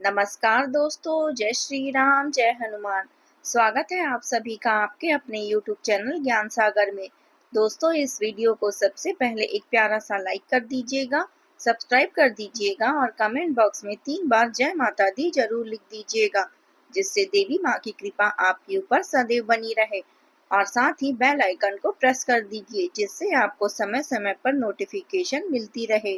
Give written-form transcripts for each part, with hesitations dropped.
नमस्कार दोस्तों, जय श्री राम, जय हनुमान। स्वागत है आप सभी का आपके अपने YouTube चैनल ज्ञान सागर में। दोस्तों, इस वीडियो को सबसे पहले एक प्यारा सा लाइक कर दीजिएगा, सब्सक्राइब कर दीजिएगा और कमेंट बॉक्स में 3 बार जय माता दी जरूर लिख दीजिएगा, जिससे देवी माँ की कृपा आपके ऊपर सदैव बनी रहे। और साथ ही बेल आइकन को प्रेस कर दीजिए, जिससे आपको समय समय पर नोटिफिकेशन मिलती रहे।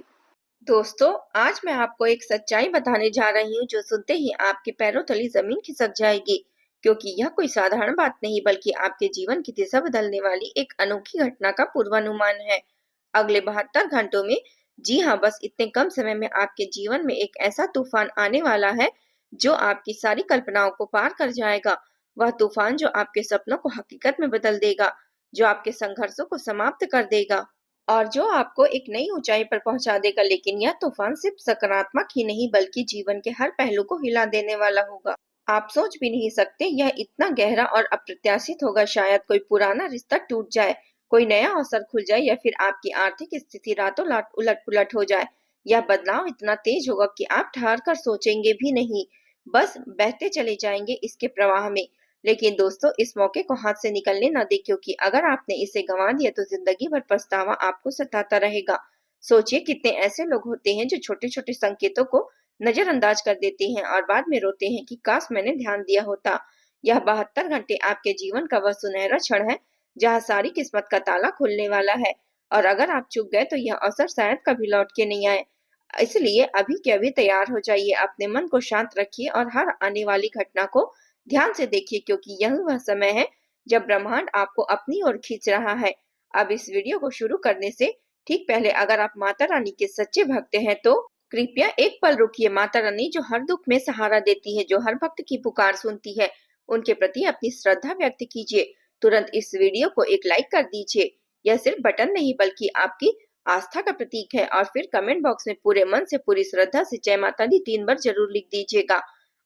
दोस्तों, आज मैं आपको एक सच्चाई बताने जा रही हूँ जो सुनते ही आपके पैरों तले जमीन खिसक जाएगी, क्योंकि यह कोई साधारण बात नहीं बल्कि आपके जीवन की दिशा बदलने वाली एक अनोखी घटना का पूर्वानुमान है। अगले 72 घंटों में, जी हाँ, बस इतने कम समय में आपके जीवन में एक ऐसा तूफान आने वाला है जो आपकी सारी कल्पनाओं को पार कर जाएगा। वह तूफान जो आपके सपनों को हकीकत में बदल देगा, जो आपके संघर्षों को समाप्त कर देगा और जो आपको एक नई ऊंचाई पर पहुंचा देगा। लेकिन यह तूफान सिर्फ सकारात्मक ही नहीं बल्कि जीवन के हर पहलू को हिला देने वाला होगा। आप सोच भी नहीं सकते, यह इतना गहरा और अप्रत्याशित होगा। शायद कोई पुराना रिश्ता टूट जाए, कोई नया अवसर खुल जाए या फिर आपकी आर्थिक स्थिति रातों रात उलट पुलट हो जाए। यह बदलाव इतना तेज होगा कि आप ठहर कर सोचेंगे भी नहीं, बस बहते चले जाएंगे इसके प्रवाह में। लेकिन दोस्तों, इस मौके को हाथ से निकलने ना दें, क्योंकि अगर आपने इसे गंवा दिया तो जिंदगी भर पछतावा आपको सताता रहेगा। सोचिए, कितने ऐसे लोग होते हैं जो छोटे छोटे संकेतों को नजरअंदाज कर देते हैं और बाद में रोते हैं कि काश मैंने ध्यान दिया होता। यह 72 घंटे आपके जीवन का वह सुनहरा क्षण है जहाँ सारी किस्मत का ताला खुलने वाला है, और अगर आप चूक गए तो यह अवसर शायद कभी लौट के नहीं आए। इसलिए अभी के अभी तैयार हो जाइए, अपने मन को शांत रखिए और हर आने वाली घटना को ध्यान से देखिए, क्योंकि यह वह समय है जब ब्रह्मांड आपको अपनी ओर खींच रहा है। अब इस वीडियो को शुरू करने से ठीक पहले, अगर आप माता रानी के सच्चे भक्त हैं तो कृपया एक पल रुकिए। माता रानी जो हर दुख में सहारा देती है, जो हर भक्त की पुकार सुनती है, उनके प्रति अपनी श्रद्धा व्यक्त कीजिए। तुरंत इस वीडियो को एक लाइक कर दीजिए। यह सिर्फ बटन नहीं बल्कि आपकी आस्था का प्रतीक है। और फिर कमेंट बॉक्स में पूरे मन से पूरी श्रद्धा से जय माता दी 3 बार जरूर लिख दीजिएगा।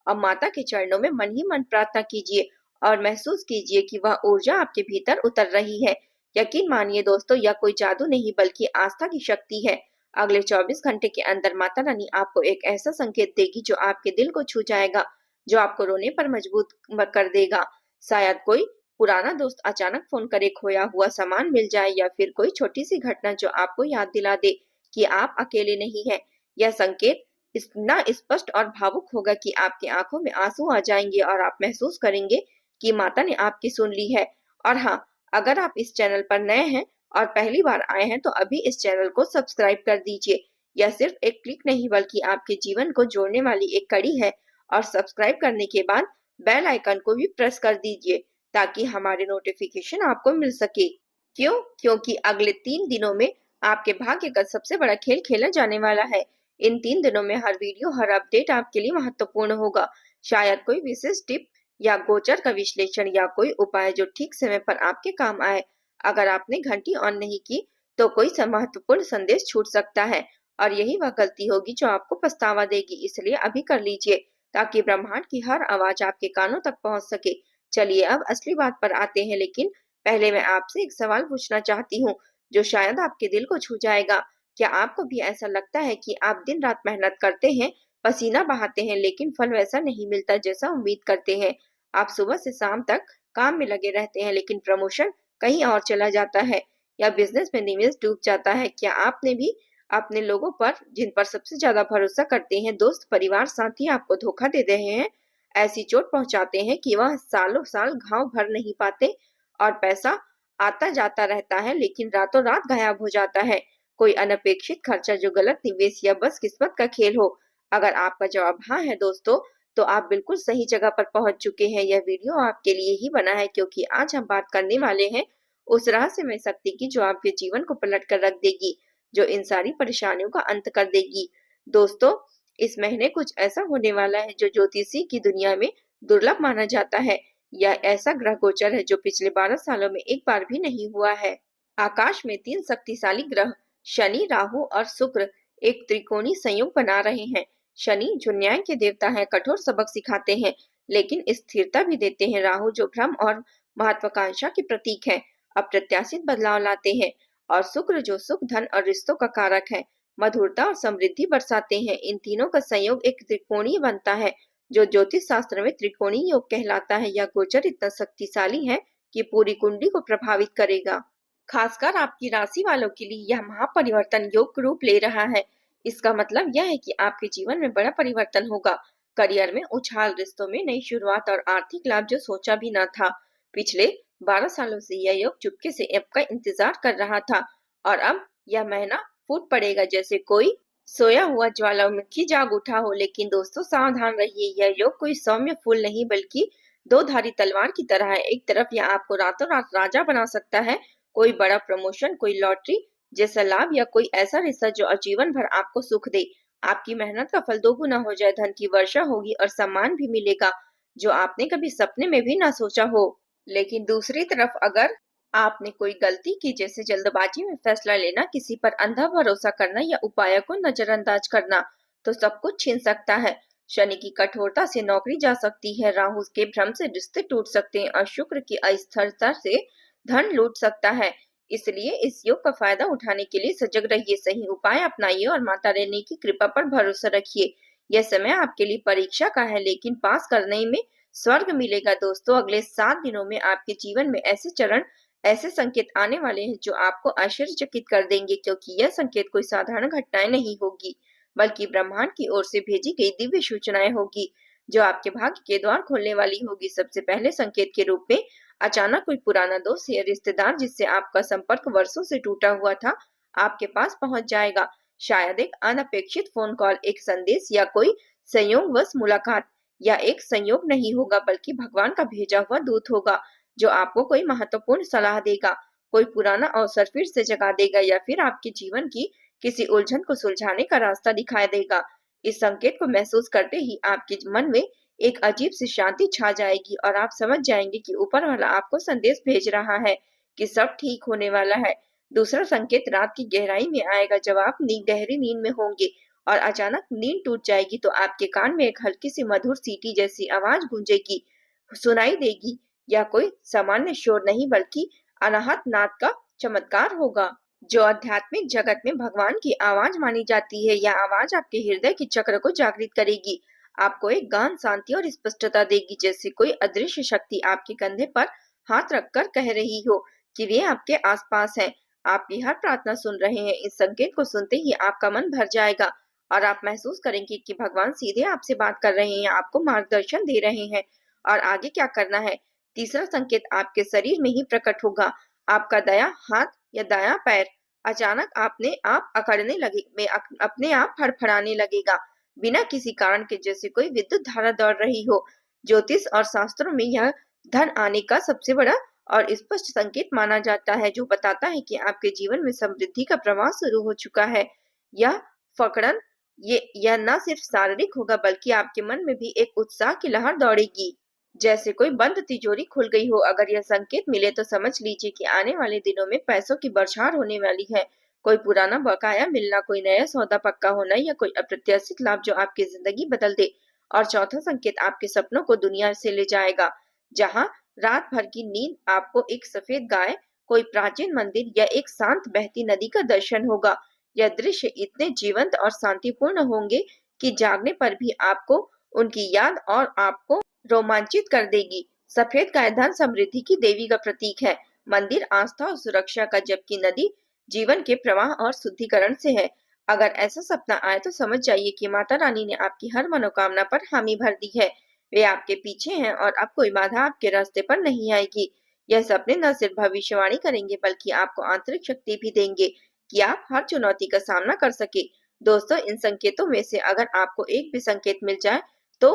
अब माता के चरणों में मन ही मन प्रार्थना कीजिए और महसूस कीजिए कि वह ऊर्जा आपके भीतर उतर रही है। यकीन मानिए दोस्तों, यह कोई जादू नहीं बल्कि आस्था की शक्ति है। अगले 24 घंटे के अंदर माता रानी आपको एक ऐसा संकेत देगी जो आपके दिल को छू जाएगा, जो आपको रोने पर मजबूर कर देगा। शायद कोई पुराना दोस्त अचानक फोन करे, खोया हुआ सामान मिल जाए या फिर कोई छोटी सी घटना जो आपको याद दिला दे कि आप अकेले नहीं हैं। यह संकेत इतना स्पष्ट और भावुक होगा कि आपकी आंखों में आंसू आ जाएंगे और आप महसूस करेंगे कि माता ने आपकी सुन ली है। और हाँ, अगर आप इस चैनल पर नए हैं और पहली बार आए हैं तो अभी इस चैनल को सब्सक्राइब कर दीजिए। यह सिर्फ एक क्लिक नहीं बल्कि आपके जीवन को जोड़ने वाली एक कड़ी है। और सब्सक्राइब करने के बाद बेल आइकन को भी प्रेस कर दीजिए ताकि हमारे नोटिफिकेशन आपको मिल सके। क्यों? क्योंकि अगले 3 दिनों में आपके भाग्य का सबसे बड़ा खेल खेला जाने वाला है। इन 3 दिनों में हर वीडियो, हर अपडेट आपके लिए महत्वपूर्ण होगा। शायद कोई विशेष टिप या गोचर का विश्लेषण या कोई उपाय जो ठीक समय पर आपके काम आए। अगर आपने घंटी ऑन नहीं की तो कोई महत्वपूर्ण संदेश छूट सकता है, और यही वह गलती होगी जो आपको पछतावा देगी। इसलिए अभी कर लीजिए ताकि ब्रह्मांड की हर आवाज आपके कानों तक पहुंच सके। चलिए अब असली बात पर आते हैं, लेकिन पहले मैं आपसे एक सवाल पूछना चाहती हूँ जो शायद आपके दिल को छू जाएगा। क्या आपको भी ऐसा लगता है कि आप दिन रात मेहनत करते हैं, पसीना बहाते हैं, लेकिन फल वैसा नहीं मिलता जैसा उम्मीद करते हैं? आप सुबह से शाम तक काम में लगे रहते हैं, लेकिन प्रमोशन कहीं और चला जाता है या बिजनेस में निवेश डूब जाता है। क्या आपने भी अपने लोगों पर, जिन पर सबसे ज्यादा भरोसा करते हैं, दोस्त, परिवार, साथी, आपको धोखा दे रहे हैं, ऐसी चोट पहुंचाते हैं कि वह सालों साल घाव भर नहीं पाते और पैसा आता जाता रहता है लेकिन रातों रात गायब हो जाता है? कोई अनपेक्षित खर्चा जो गलत निवेश या बस किस्मत का खेल हो? अगर आपका जवाब हाँ है दोस्तों, तो आप बिल्कुल सही जगह पर पहुंच चुके हैं। यह वीडियो आपके लिए ही बना है, क्योंकि आज हम बात करने वाले हैं उस रहस्यमय शक्ति की जो आपके जीवन को पलट कर रख देगी, जो इन सारी परेशानियों का अंत कर देगी। दोस्तों, इस महीने कुछ ऐसा होने वाला है जो ज्योतिषी की दुनिया में दुर्लभ माना जाता है। यह ऐसा ग्रह गोचर है जो पिछले 12 सालों में एक बार भी नहीं हुआ है। आकाश में 3 शक्तिशाली ग्रह शनि, राहु और शुक्र एक त्रिकोणीय संयोग बना रहे हैं। शनि जो न्याय के देवता है, कठोर सबक सिखाते हैं लेकिन स्थिरता भी देते हैं। राहु जो भ्रम और महत्वाकांक्षा के प्रतीक है, अप्रत्याशित बदलाव लाते हैं। और शुक्र जो सुख, धन और रिश्तों का कारक है, मधुरता और समृद्धि बरसाते हैं। इन तीनों का संयोग एक त्रिकोणीय बनता है, जो ज्योतिष शास्त्र में त्रिकोणीय योग कहलाता है। यह गोचर इतना शक्तिशाली है कि पूरी कुंडली को प्रभावित करेगा। खासकर आपकी राशि वालों के लिए यह महापरिवर्तन योग रूप ले रहा है। इसका मतलब यह है कि आपके जीवन में बड़ा परिवर्तन होगा। करियर में उछाल, रिश्तों में नई शुरुआत और आर्थिक लाभ जो सोचा भी न था। पिछले 12 सालों से यह योग चुपके से आपका इंतजार कर रहा था और अब यह महीना फूट पड़ेगा जैसे कोई सोया हुआ ज्वालामुखी जाग उठा हो। लेकिन दोस्तों सावधान रहिए, यह योग कोई सौम्य फूल नहीं बल्कि दो धारी तलवार की तरह है। एक तरफ यह आपको रातों रात राजा बना सकता है, कोई बड़ा प्रमोशन, कोई लॉटरी जैसा लाभ या कोई ऐसा रिश्ता जो आजीवन भर आपको सुख दे। आपकी मेहनत का फल दोगुना हो जाए, धन की वर्षा होगी और सम्मान भी मिलेगा जो आपने कभी सपने में भी ना सोचा हो। लेकिन दूसरी तरफ अगर आपने कोई गलती की, जैसे जल्दबाजी में फैसला लेना, किसी पर अंधा भरोसा करना या उपाय को नजरअंदाज करना, तो सब कुछ छिन सकता है। शनि की कठोरता से नौकरी जा सकती है, राहु के भ्रम से रिश्ते टूट सकते हैं और शुक्र की अस्थिरता से धन लूट सकता है। इसलिए इस योग का फायदा उठाने के लिए सजग रहिए, सही उपाय अपनाइए और माता रानी की कृपा पर भरोसा रखिए। यह समय आपके लिए परीक्षा का है, लेकिन पास करने में स्वर्ग मिलेगा। दोस्तों अगले 7 दिनों में आपके जीवन में ऐसे संकेत आने वाले हैं जो आपको आश्चर्यचकित कर देंगे, क्योंकि यह संकेत कोई साधारण घटनाएं नहीं होगी, बल्कि ब्रह्मांड की ओर से भेजी गई दिव्य सूचनाएं होगी जो आपके भाग्य के द्वार खोलने वाली होगी। सबसे पहले संकेत के रूप में अचानक कोई पुराना दोस्त या रिश्तेदार जिससे आपका संपर्क वर्षों से टूटा हुआ था, आपके पास पहुंच जाएगा। शायद एक अनपेक्षित फोन कॉल, एक संदेश या कोई संयोगवश मुलाकात। या एक संयोग नहीं होगा बल्कि भगवान का भेजा हुआ दूत होगा जो आपको कोई महत्वपूर्ण सलाह देगा, कोई पुराना अवसर फिर से जगा देगा या फिर आपके जीवन की किसी उलझन को सुलझाने का रास्ता दिखाई देगा। इस संकेत को महसूस करते ही आपके मन में एक अजीब सी शांति छा जाएगी और आप समझ जाएंगे कि ऊपर वाला आपको संदेश भेज रहा है कि सब ठीक होने वाला है। दूसरा संकेत रात की गहराई में आएगा, जब आप गहरी नींद में होंगे और अचानक नींद टूट जाएगी, तो आपके कान में एक हल्की सी मधुर सीटी जैसी आवाज गूंजेगी, सुनाई देगी। या कोई सामान्य शोर नहीं बल्कि अनाहत नाद का चमत्कार होगा, जो आध्यात्मिक जगत में भगवान की आवाज मानी जाती है। यह आवाज आपके हृदय के चक्र को जागृत करेगी, आपको एक गहन शांति और स्पष्टता देगी, जैसे कोई अदृश्य शक्ति आपके कंधे पर हाथ रखकर कह रही हो कि वे आपके आसपास हैं, आपकी हर प्रार्थना सुन रहे हैं। इस संकेत को सुनते ही आपका मन भर जाएगा और आप महसूस करेंगे कि भगवान सीधे आपसे बात कर रहे हैं, आपको मार्गदर्शन दे रहे हैं और आगे क्या करना है। तीसरा संकेत आपके शरीर में ही प्रकट होगा, आपका दायां हाथ या दायां पैर अचानक अपने आप फड़फड़ाने लगेगा बिना किसी कारण के, जैसे कोई विद्युत धारा दौड़ रही हो। ज्योतिष और शास्त्रों में यह धन आने का सबसे बड़ा और स्पष्ट संकेत माना जाता है, जो बताता है कि आपके जीवन में समृद्धि का प्रवाह शुरू हो चुका है। यह फकड़न यह न सिर्फ शारीरिक होगा बल्कि आपके मन में भी एक उत्साह की लहर दौड़ेगी, जैसे कोई बंद तिजोरी खुल गई हो। अगर यह संकेत मिले तो समझ लीजिए कि आने वाले दिनों में पैसों की बौछार होने वाली है, कोई पुराना बकाया मिलना, कोई नया सौदा पक्का होना या कोई अप्रत्याशित लाभ जो आपकी जिंदगी बदल दे। और चौथा संकेत आपके सपनों को दुनिया से ले जाएगा, जहां रात भर की नींद आपको एक सफेद गाय, कोई प्राचीन मंदिर या एक शांत बहती नदी का दर्शन होगा। यह दृश्य इतने जीवंत और शांतिपूर्ण होंगे कि जागने पर भी आपको उनकी याद और आपको रोमांचित कर देगी। सफेद गाय धन समृद्धि की देवी का प्रतीक है, मंदिर आस्था और सुरक्षा का, जबकि नदी जीवन के प्रवाह और शुद्धिकरण से है। अगर ऐसा सपना आए तो समझ जाइए कि माता रानी ने आपकी हर मनोकामना पर हामी भर दी है, वे आपके पीछे हैं और अब कोई बाधा आपके रास्ते पर नहीं आएगी। यह सपने न सिर्फ भविष्यवाणी करेंगे बल्कि आपको आंतरिक शक्ति भी देंगे कि आप हर चुनौती का सामना कर सके। दोस्तों इन संकेतों में से अगर आपको एक भी संकेत मिल जाए तो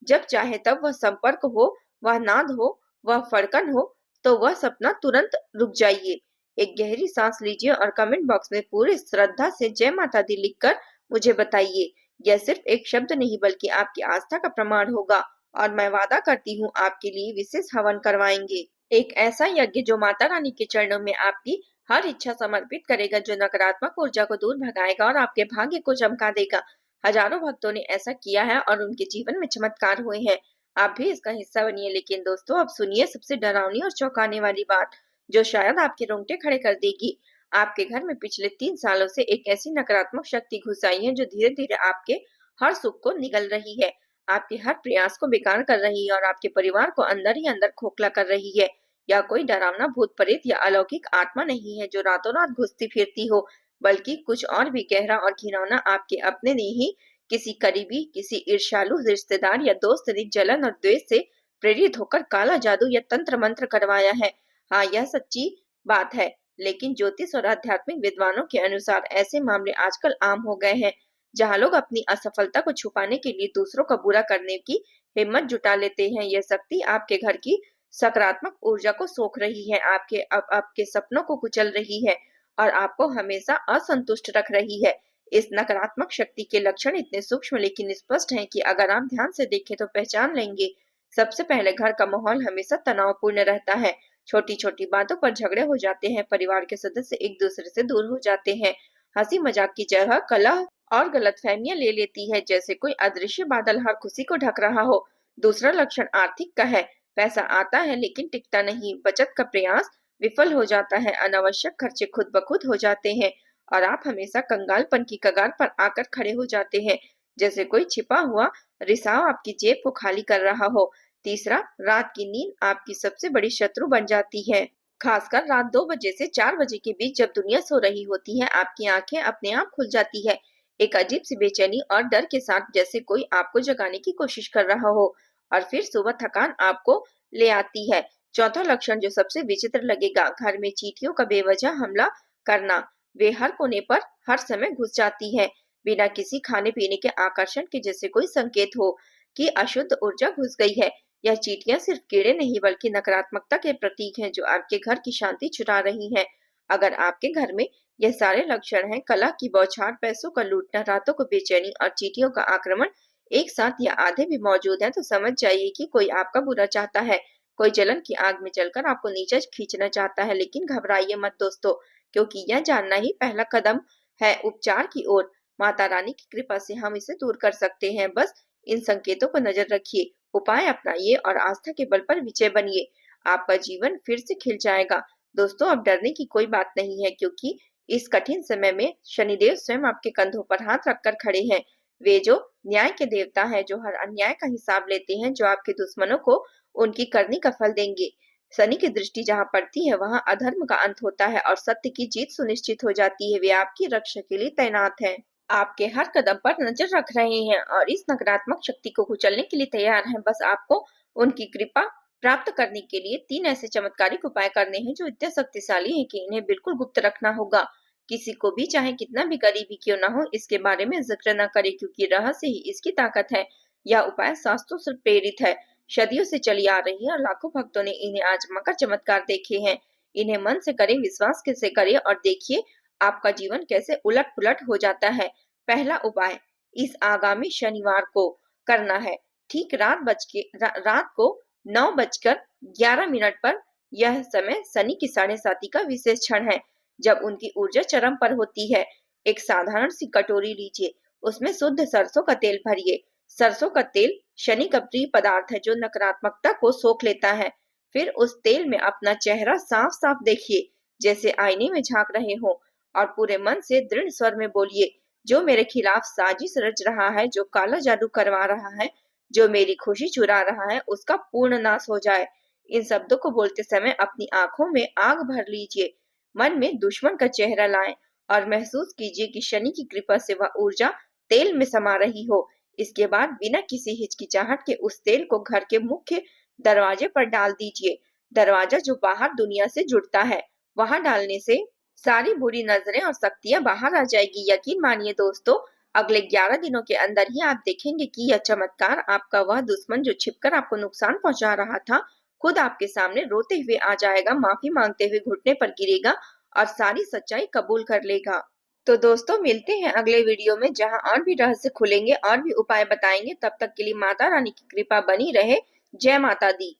जब चाहे तब वह संपर्क हो, वह नाद हो, वह फड़कन हो, तो वह सपना तुरंत रुक जाइए। एक गहरी सांस लीजिए और कमेंट बॉक्स में पूरी श्रद्धा से जय माता दी लिखकर मुझे बताइए। यह सिर्फ एक शब्द नहीं बल्कि आपकी आस्था का प्रमाण होगा और मैं वादा करती हूँ आपके लिए विशेष हवन करवाएंगे। एक ऐसा यज्ञ जो माता रानी के चरणों में आपकी हर इच्छा समर्पित करेगा, जो नकारात्मक ऊर्जा को दूर भगाएगा और आपके भाग्य को चमका देगा। हजारों भक्तों ने ऐसा किया है और उनके जीवन में चमत्कार हुए हैं। आप भी इसका हिस्सा बनिए। लेकिन दोस्तों अब सुनिए सबसे डरावनी और चौंकाने वाली बात, जो शायद आपके रोंगटे खड़े कर देगी। आपके घर में पिछले 3 सालों से एक ऐसी नकारात्मक शक्ति घुस आई है जो धीरे धीरे आपके हर सुख को निगल रही है, आपके हर प्रयास को बेकार कर रही है और आपके परिवार को अंदर ही अंदर खोखला कर रही है। या कोई डरावना भूत प्रेत या अलौकिक आत्मा नहीं है जो रातों रात घुसती फिरती हो, बल्कि कुछ और भी गहरा और घिनौना आपके अपने ने ही किसी करीबी, किसी ईर्ष्यालु रिश्तेदार या दोस्त ने जलन और द्वेष से प्रेरित होकर काला जादू या तंत्र मंत्र करवाया है। हाँ, यह सच्ची बात है, लेकिन ज्योतिष और आध्यात्मिक विद्वानों के अनुसार ऐसे मामले आजकल आम हो गए हैं, जहां लोग अपनी असफलता को छुपाने के लिए दूसरों का बुरा करने की हिम्मत जुटा लेते हैं। यह शक्ति आपके घर की सकारात्मक ऊर्जा को सोख रही है, आपके सपनों को कुचल रही है और आपको हमेशा असंतुष्ट रख रही है। इस नकारात्मक शक्ति के लक्षण इतने सूक्ष्म लेकिन स्पष्ट हैं कि अगर आप ध्यान से देखें तो पहचान लेंगे। सबसे पहले, घर का माहौल हमेशा तनावपूर्ण रहता है। छोटी छोटी बातों पर झगड़े हो जाते हैं, परिवार के सदस्य एक दूसरे से दूर हो जाते हैं, हंसी मजाक की जगह कलह और गलतफहमियां ले लेती है, जैसे कोई अदृश्य बादल हर खुशी को ढक रहा हो। दूसरा लक्षण आर्थिक का है। पैसा आता है लेकिन टिकता नहीं, बचत का प्रयास विफल हो जाता है, अनावश्यक खर्चे खुद ब खुद हो जाते हैं और आप हमेशा कंगालपन की कगार पर आकर खड़े हो जाते हैं, जैसे कोई छिपा हुआ रिसाव आपकी जेब को खाली कर रहा हो। तीसरा, रात की नींद आपकी सबसे बड़ी शत्रु बन जाती है। खासकर रात 2 बजे से 4 बजे के बीच जब दुनिया सो रही होती है, आपकी आंखें अपने आप खुल जाती है, एक अजीब सी बेचैनी और डर के साथ, जैसे कोई आपको जगाने की कोशिश कर रहा हो और फिर सुबह थकान आपको ले आती है। चौथा लक्षण जो सबसे विचित्र लगेगा, घर में चींटियों का बेवजह हमला करना। वे हर कोने पर हर समय घुस जाती है, बिना किसी खाने पीने के आकर्षण के, जैसे कोई संकेत हो कि अशुद्ध ऊर्जा घुस गई है। यह चींटियां सिर्फ कीड़े नहीं बल्कि नकारात्मकता के प्रतीक हैं जो आपके घर की शांति चुरा रही हैं। अगर आपके घर में यह सारे लक्षण हैं, कलह की बौछार, पैसों का लूटना, रातों को बेचैनी और चींटियों का आक्रमण एक साथ या आधे भी मौजूद है, तो समझ जाइए कि कोई आपका बुरा चाहता है। कोई जलन की आग में जलकर आपको नीचे खींचना चाहता है। लेकिन घबराइए मत दोस्तों, क्योंकि यह जानना ही पहला कदम है उपचार की ओर। माता रानी की कृपा से हम इसे दूर कर सकते हैं। बस इन संकेतों पर नजर रखिए, उपाय अपनाइए और आस्था के बल पर विजय बनिए। आपका जीवन फिर से खिल जाएगा। दोस्तों, अब डरने की कोई बात नहीं है, क्योंकि इस कठिन समय में शनिदेव स्वयं आपके कंधों पर हाथ रखकर खड़े हैं। वे जो न्याय के देवता हैं, जो हर अन्याय का हिसाब लेते हैं, जो आपके दुश्मनों को उनकी करनी का फल देंगे। शनि की दृष्टि जहाँ पड़ती है वहाँ अधर्म का अंत होता है और सत्य की जीत सुनिश्चित हो जाती है। वे आपकी रक्षा के लिए तैनात हैं, आपके हर कदम पर नजर रख रहे हैं और इस नकारात्मक शक्ति को कुचलने के लिए तैयार हैं। बस आपको उनकी कृपा प्राप्त करने के लिए 3 ऐसे चमत्कारिक उपाय करने हैं जो इतने शक्तिशाली हैं कि इन्हें बिल्कुल गुप्त रखना होगा। किसी को भी, चाहे कितना भी करीबी क्यों ना हो, इसके बारे में जिक्र न करे, क्योंकि रहस्य ही इसकी ताकत है। यह उपाय शास्त्रों से प्रेरित है, सदियों से चली आ रही है और लाखों भक्तों ने इन्हें आजमाकर चमत्कार देखे हैं। इन्हें मन से करें, विश्वास कैसे करें और देखिए आपका जीवन कैसे उलट पुलट हो जाता है। पहला उपाय इस आगामी शनिवार को करना है। ठीक रात को 9:11 पर। यह समय शनि की 7:30 का विशेष क्षण है, जब उनकी ऊर्जा चरम पर होती है। एक साधारण सी कटोरी लीजिए, उसमें शुद्ध सरसों का तेल भरिए। सरसों का तेल शनि का प्रिय पदार्थ है जो नकारात्मकता को सोख लेता है। फिर उस तेल में अपना चेहरा साफ साफ देखिए, जैसे आईने में झांक रहे हो, और पूरे मन से दृढ़ स्वर में बोलिए, जो मेरे खिलाफ साजिश रच रहा है, जो काला जादू करवा रहा है, जो मेरी खुशी चुरा रहा है, उसका पूर्ण नाश हो जाए। इन शब्दों को बोलते समय अपनी आंखों में आग भर लीजिए, मन में दुश्मन का चेहरा लाएं और महसूस कीजिए कि शनि की कृपा से वह ऊर्जा तेल में समा रही हो। इसके बाद बिना किसी हिचकिचाहट के उस तेल को घर के मुख्य दरवाजे पर डाल दीजिए। दरवाजा जो बाहर दुनिया से जुड़ता है, वहां डालने से सारी बुरी नजरें और शक्तियां बाहर आ जाएगी। यकीन मानिए दोस्तों, अगले 11 दिनों के अंदर ही आप देखेंगे कि यह चमत्कार, आपका वह दुश्मन जो छिपकर आपको नुकसान पहुंचा रहा था, खुद आपके सामने रोते हुए आ जाएगा, माफी मांगते हुए घुटने पर गिरेगा और सारी सच्चाई कबूल कर लेगा। तो दोस्तों, मिलते हैं अगले वीडियो में, जहां और भी रहस्य खुलेंगे और भी उपाय बताएंगे। तब तक के लिए माता रानी की कृपा बनी रहे। जय माता दी।